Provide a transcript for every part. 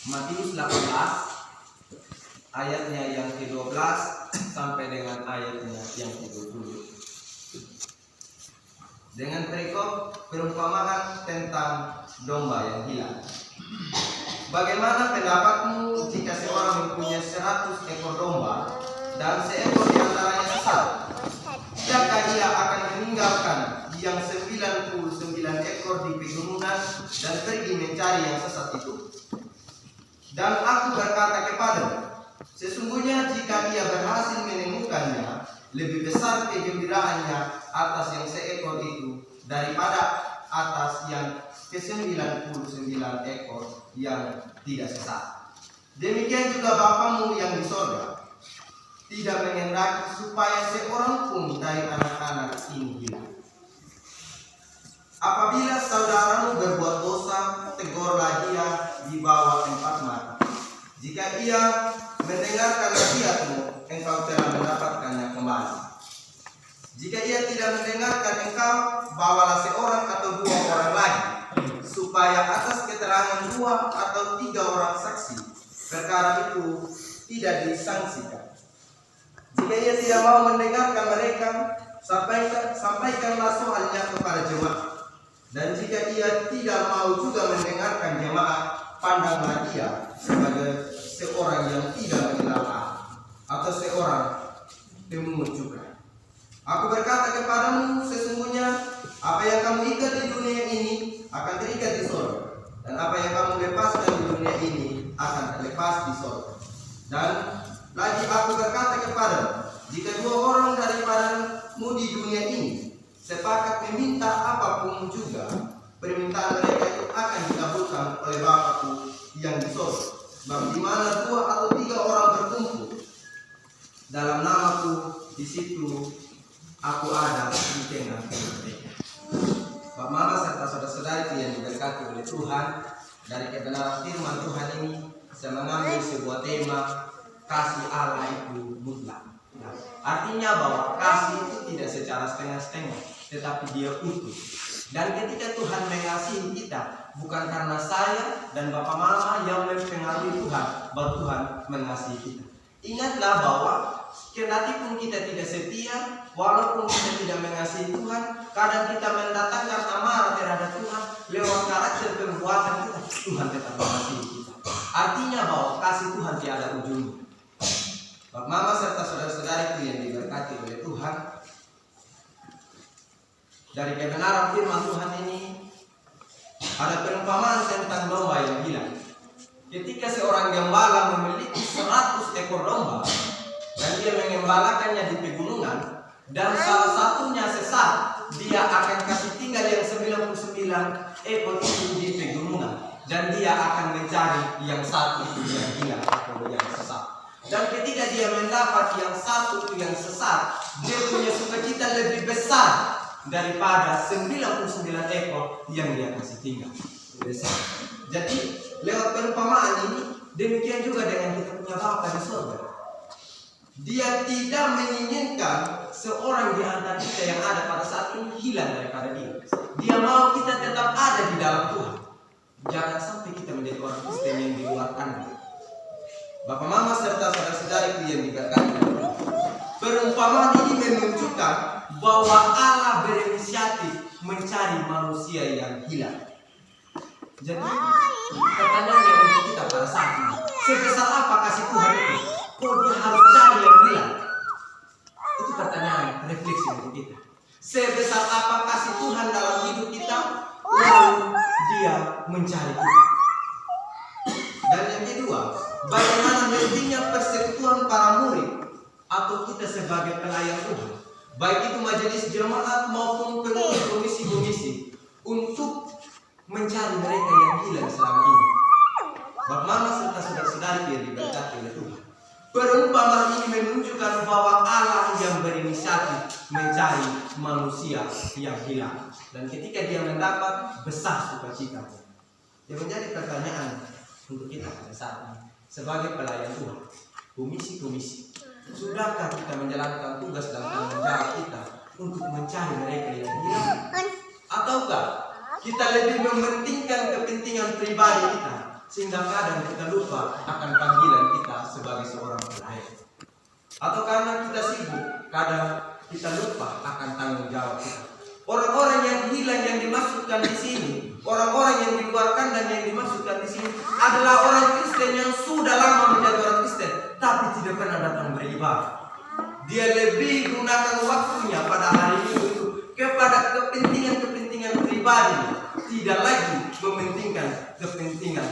Matius 18 ayatnya yang ke-12 sampai dengan ayatnya yang ke-20. Dengan perikop perumpamaan tentang domba yang hilang. Bagaimana pendapatmu jika seorang mempunyai 100 ekor domba dan seekor di antaranya sesat? Tidakkah ia akan meninggalkan yang 99 ekor di pegunungan dan pergi mencari yang sesat itu? Dan aku berkata kepadamu, sesungguhnya jika ia berhasil menemukannya, lebih besar kegembiraannya atas yang seekor itu daripada atas yang ke-99 ekor yang tidak sesat. Demikian juga Bapamu yang di sorga tidak mengendaki supaya seorang pun dari anak-anak ini hilang. Apabila saudaramu berbuat dosa, tegurlah dia di bawah 4 mata. Jika ia mendengarkan nasihatmu, engkau telah mendapatkannya kembali. Jika ia tidak mendengarkan engkau, bawalah seorang atau 2 orang lagi, supaya atas keterangan 2 atau 3 orang saksi, perkara itu tidak disangsikan. Jika ia tidak mau mendengarkan mereka, sampaikanlah soalnya kepada jemaat. Dan jika ia tidak mau juga mendengarkan jemaat, pandanglah dia sebagai seorang yang tidak mengenal atau seorang pemungut cukai. Aku berkata kepadamu, sesungguhnya apa yang kamu ikat di dunia ini akan terikat di sorga, dan apa yang kamu lepaskan di dunia ini akan terlepas di sorga. Dan lagi aku berkata kepadamu, jika 2 orang daripadamu di dunia ini sepakat meminta apapun juga, permintaan mereka itu akan dikabulkan oleh Bapakku yang di sorga. Sebab di mana 2 atau 3 orang berkumpul dalam namaku, di situ aku ada di tengah mereka. Bapak Mama serta saudara-saudari yang diberkati oleh Tuhan, dari kebenaran firman Tuhan ini saya mengambil sebuah tema, kasih Allah itu mutlak. Artinya bahwa kasih itu tidak secara setengah-setengah, tetapi dia utuh. Dan ketika Tuhan mengasihi kita, bukan karena saya dan Bapak Mama yang mempengaruhi Tuhan, baru Tuhan mengasihi kita. Ingatlah bahwa kendati pun kita tidak setia, walaupun kita tidak mengasihi Tuhan, kadang kita mendatangkan amarah terhadap Tuhan lewat karakter perbuatan kita, Tuhan tetap mengasihi kita. Artinya bahwa kasih Tuhan tiada ujungnya. Bapak Mama serta saudara-saudariku yang diberkati oleh Tuhan, dari kebenaran firman Tuhan ini ada perumpamaan tentang domba yang hilang. Ketika seorang gembala memiliki 100 ekor domba dan dia mengembalakannya di pegunungan, dan salah satunya sesat, dia akan kasih tinggal yang 99 ekor itu di pegunungan, dan dia akan mencari yang satu itu yang hilang atau yang sesat. Dan ketika dia mendapat yang satu itu yang sesat, dia punya sukacita lebih besar daripada 99 ekor yang dia kasih tinggal. Jadi lewat perumpamaan ini, demikian juga dengan kita punya Bapa di surga. Dia tidak menginginkan seorang di antara kita yang ada pada saat ini hilang daripada dia. Dia mau kita tetap ada di dalam Tuhan. Jangan sampai kita menjadi orang Kristen yang di luar Anda. Bapak Mama serta saudara-saudariku yang diberkati, perumpamaan ini menunjukkan bahwa Allah berinisiatif mencari manusia yang hilang. Jadi pertanyaannya untuk kita pada saat ini, sebesar apa kasih Tuhan itu? Kok dia harus cari yang hilang? Itu pertanyaan refleksi untuk kita. Sebesar apa kasih Tuhan dalam hidup kita, lalu dia mencari kita. Dan yang kedua, bagaimana pentingnya persekutuan para murid atau kita sebagai pelayan Tuhan, baik itu majelis jemaat maupun pengurus komisi-komisi, untuk mencari mereka yang hilang selama ini. Bapak Mama serta saudara-saudari yang diberkati oleh Tuhan, perumpamaan ini menunjukkan bahwa Allah yang berinisiatif mencari manusia yang hilang, dan ketika dia mendapat, besar sukacita. Yang menjadi pertanyaan untuk kita pada saat ini sebagai pelayan Tuhan, komisi-komisi, sudahkah kita menjalankan tugas dan tanggung jawab kita untuk mencari mereka yang hilang? Ataukah kita lebih mementingkan kepentingan pribadi kita sehingga kadang kita lupa akan panggilan kita sebagai seorang pelayan. Atau karena kita sibuk, kadang kita lupa akan tanggung jawab kita. Orang-orang yang hilang yang dimaksudkan di sini, orang-orang yang dikeluarkan dan yang dimaksudkan di sini adalah orang Kristen yang sudah lama menjadi orang Kristen, tapi tidak pernah datang beribadah. Dia lebih gunakan waktunya pada hari Minggu itu kepada kepentingan-kepentingan pribadi, tidak lagi mementingkan kepentingan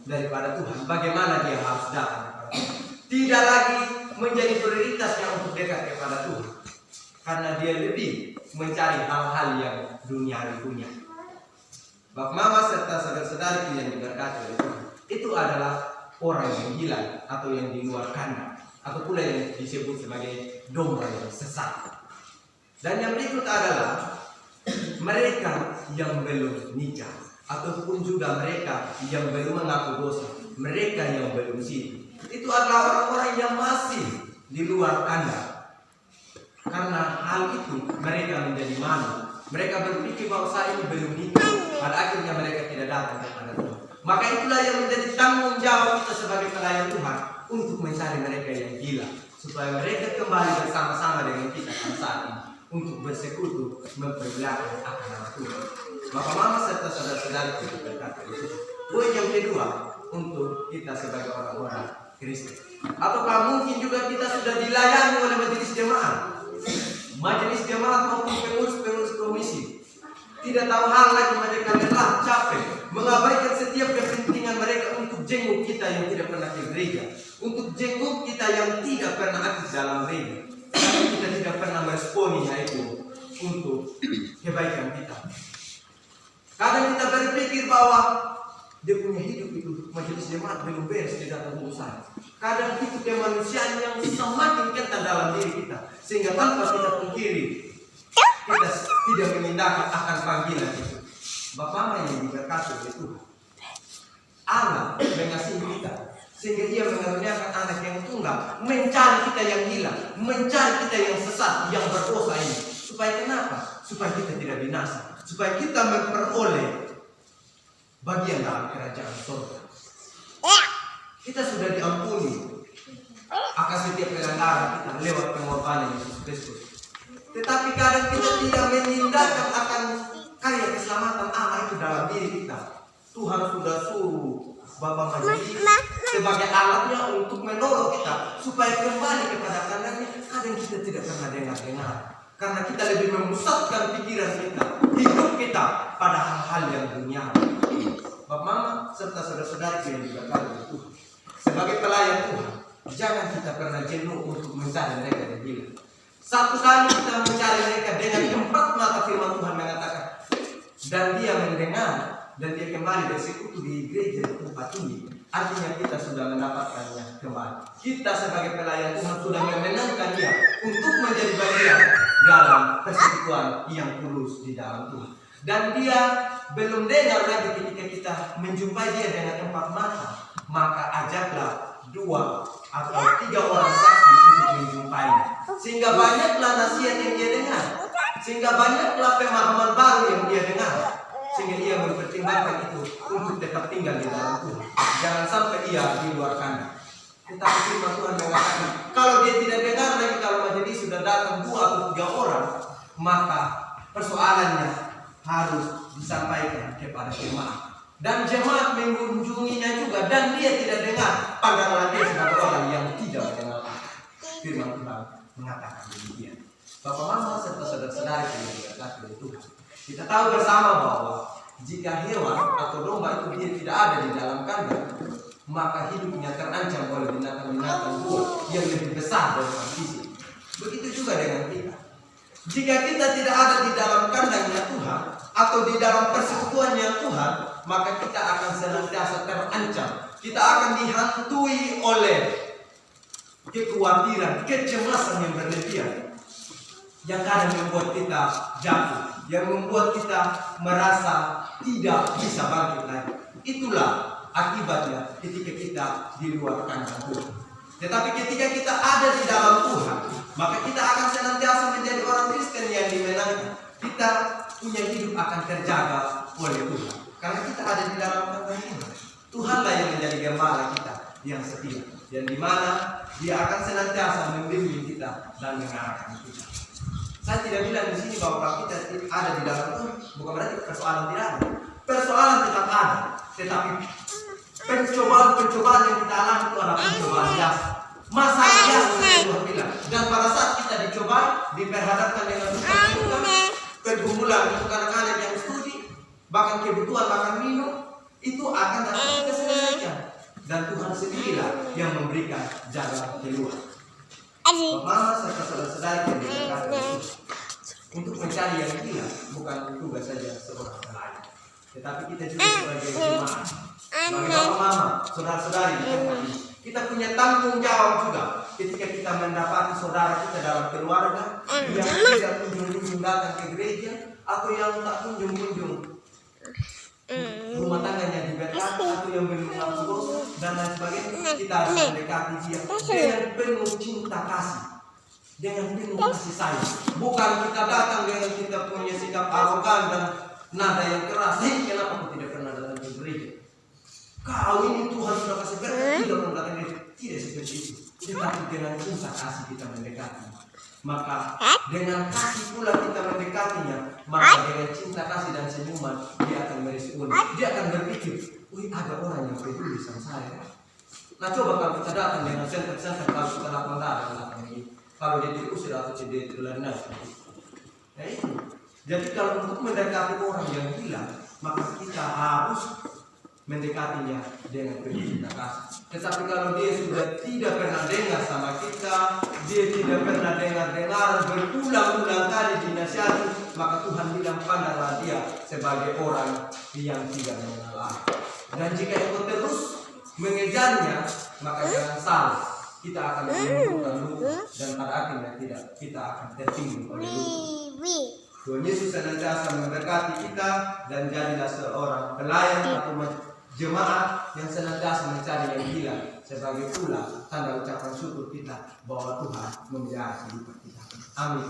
daripada Tuhan. Bagaimana dia harus datang kepada Tuhan. Tidak lagi menjadi prioritasnya untuk dekat kepada Tuhan, karena dia lebih mencari hal-hal yang duniawi punya. Bapak mama serta saudara-saudari yang diberkati oleh Tuhan, itu adalah orang yang hilang atau yang di luar kandang, atau pula yang disebut sebagai domba yang sesat. Dan yang berikut adalah mereka yang belum nikah, ataupun juga mereka yang belum mengaku dosa, mereka yang belum sih. Itu adalah orang-orang yang masih di luar kandang. Karena hal itu mereka menjadi malu. Mereka berpikir bahwa saya ini belum nikah. Pada akhirnya mereka tidak datang kepada Tuhan. Maka itulah yang menjadi tanggung jawab kita sebagai pelayan Tuhan, untuk mencari mereka yang gila, supaya mereka kembali bersama-sama dengan kita pada saat ini, untuk bersekutu memperlihatkan akan nama Tuhan. Bapak mama serta saudara-saudari kita berkata itu. Poin yang kedua, untuk kita sebagai orang-orang Kristen. Ataukah mungkin juga kita sudah dilayani oleh majelis jemaat, majelis jemaat maupun pengurus-pengurus komisi. Tidak tahu hal lagi, mereka lelah, capek, mengabaikan setiap kepentingan mereka untuk jenguk kita yang tidak pernah ke gereja, untuk jenguk kita yang tidak pernah aktif dalam gereja. Tapi kita tidak pernah meresponinya itu untuk kebaikan kita. Kadang kita berpikir bahwa dia punya hidup itu, majelis jemaat belum beres di dalam urusan. Kadang itu kemanusiaan yang semakin kental dalam diri kita, sehingga tanpa kita pungkiri, kita tidak mengindahkan akan panggilan itu. Bapak yang diberkati oleh Tuhan, Allah mengasihi kita, sehingga Ia mengaruniakan anak yang tunggal, mencari kita yang hilang, mencari kita yang sesat, yang berdosa ini. Supaya kenapa? Supaya kita tidak binasa, supaya kita memperoleh bagian dalam kerajaan surga. Kita sudah diampuni akan setiap pelanggaran kita lewat pengorbanan Yesus Kristus. Tetapi kadang kita tidak menindakkan akan karya keselamatan Allah itu dalam diri kita. Tuhan sudah suruh Bapak Majelis sebagai alatnya untuk menolong kita supaya kembali kepada kandangnya. Kadang kita tidak pernah dengar-dengar, karena kita lebih memusatkan pikiran kita, hidup kita pada hal-hal yang duniawi. Bapak mama serta saudara-saudari yang diberkati oleh Tuhan, sebagai pelayan Tuhan, jangan kita pernah jenuh untuk mencari mereka yang hilang. Satu kali kita mencari mereka dengan empat mata, firman Tuhan mengatakan, dan dia mendengar dan dia kembali bersekutu di gereja di tempat ini. Artinya kita sudah mendapatkannya kembali. Kita sebagai pelayan Tuhan sudah memenangkan dia untuk menjadi bagian dalam persekutuan yang tulus di dalam Tuhan. Dan dia belum dengar lagi ketika kita menjumpai dia dengan empat mata, maka ajaklah 2 atau 3 orang saksi untuk menjumpainya, sehingga banyaklah nasihat yang dia dengar, sehingga banyaklah pemahaman baru yang dia dengar, sehingga ia mempertimbangkan itu untuk tetap tinggal di dalam Tuhan. Jangan sampai ia di luar kandang. Tetapi firman Tuhan mengatakan, kalau dia tidak dengar lagi, kalau majelis sudah datang 2 atau 3 orang, maka persoalannya harus disampaikan kepada jemaat. Dan jemaat mengunjunginya juga, dan dia tidak dengar, pandanglah dia sebagai orang yang tidak mendengar. Firman Tuhan mengatakan demikian. Bapak mama serta saudara-saudari yang diberkati oleh Tuhan, kita tahu bersama bahwa jika hewan atau domba itu dia tidak ada di dalam kandang, maka hidupnya terancam oleh binatang-binatang buas yang lebih besar dari manusia. Begitu juga dengan kita. Jika kita tidak ada di dalam kandangnya Tuhan atau di dalam persekutuannya Tuhan, maka kita akan senantiasa terancam. Kita akan dihantui oleh kekhawatiran, kecemasan yang berlebihan, yang kadang membuat kita jatuh, yang membuat kita merasa tidak bisa bangkit lagi. Itulah akibatnya ketika kita di luar kandang Tuhan. Tetapi ketika kita ada di dalam Tuhan, maka kita akan senantiasa menjadi orang Kristen yang dimenangkan. Kita punya hidup akan terjaga oleh Tuhan, karena kita ada di dalam kandang Tuhan. Tuhanlah yang menjadi gembala kita yang setia, yang dimana Dia akan senantiasa membimbing kita dan mengarahkan kita. Saya tidak bilang di sini bahwa kita ada di dalam Tuhan, bukan berarti persoalan tidak ada. Persoalan tetap ada, tetapi pencobaan yang kita alami itu adalah pencobaan biasa. Masalah biasa Tuhan bilang. Dan pada saat kita dicoba, diperhadapkan dengan pergumulan untuk anak-anak yang studi, bahkan kebutuhan makan minum, itu akan dapat kita selesaikan. Dan Tuhan sendirilah yang memberikan jalan keluar. Mama serta saudara-saudari yang dikatakan Yesus, untuk mencari yang gila bukan tugas saja seorang nelayan, tetapi kita juga sebagai jemaat, sebagai bapak mama, saudara-saudari di tempat ini, kita punya tanggung jawab juga ketika kita mendapati saudara kita dalam keluarga yang tidak kunjung-kunjung datang ke gereja atau yang tak kunjung-kunjung rumah tangganya diberkati atau yang belum mampu bosan dan lain sebagainya. Kita harus mendekati dia dengan penuh cinta kasih, dengan penuh kasih sayang. Bukan kita datang dengan kita punya sikap arogan dan nada yang keras. Hei, kenapa kau tidak pernah datang ke gereja? Kau ini Tuhan sudah kasih berkat, tidak pernah datang ke gereja. Tidak seperti itu. Tetapi dengan cinta kasih kita mendekati. Maka dengan kasih pula kita mendekatinya. Maka dengan cinta kasih dan senyuman dia akan merespon. Dia akan berpikir, wih ada orang yang peduli sama saya. Nah coba kalau kita datang dengan senter-senter, kalau kita lakukan datang ini, kalau dia diusir atau dia dilanda, nah itu. Jadi kalau untuk mendekati orang yang hilang, maka kita harus mendekatinya dengan penuh cinta kasih. Tetapi kalau dia sudah tidak pernah dengar sama kita, dia tidak pernah dengar berulang-ulang kali dinasihati, maka Tuhan bilang pandanglah dia sebagai orang yang tidak mengenal Allah. Dan jika engkau terus mengejarnya, maka jangan salah, kita akan menimbulkan luka dan pada akhirnya kita akan tertimbun oleh luka. Tuhan Yesus senantiasa memberkati kita dan jadilah seorang pelayan atau jemaat yang senantiasa mencari yang hilang sebagai pula tanda ucapan syukur kita bahwa Tuhan memelihara hidup kita. Amin.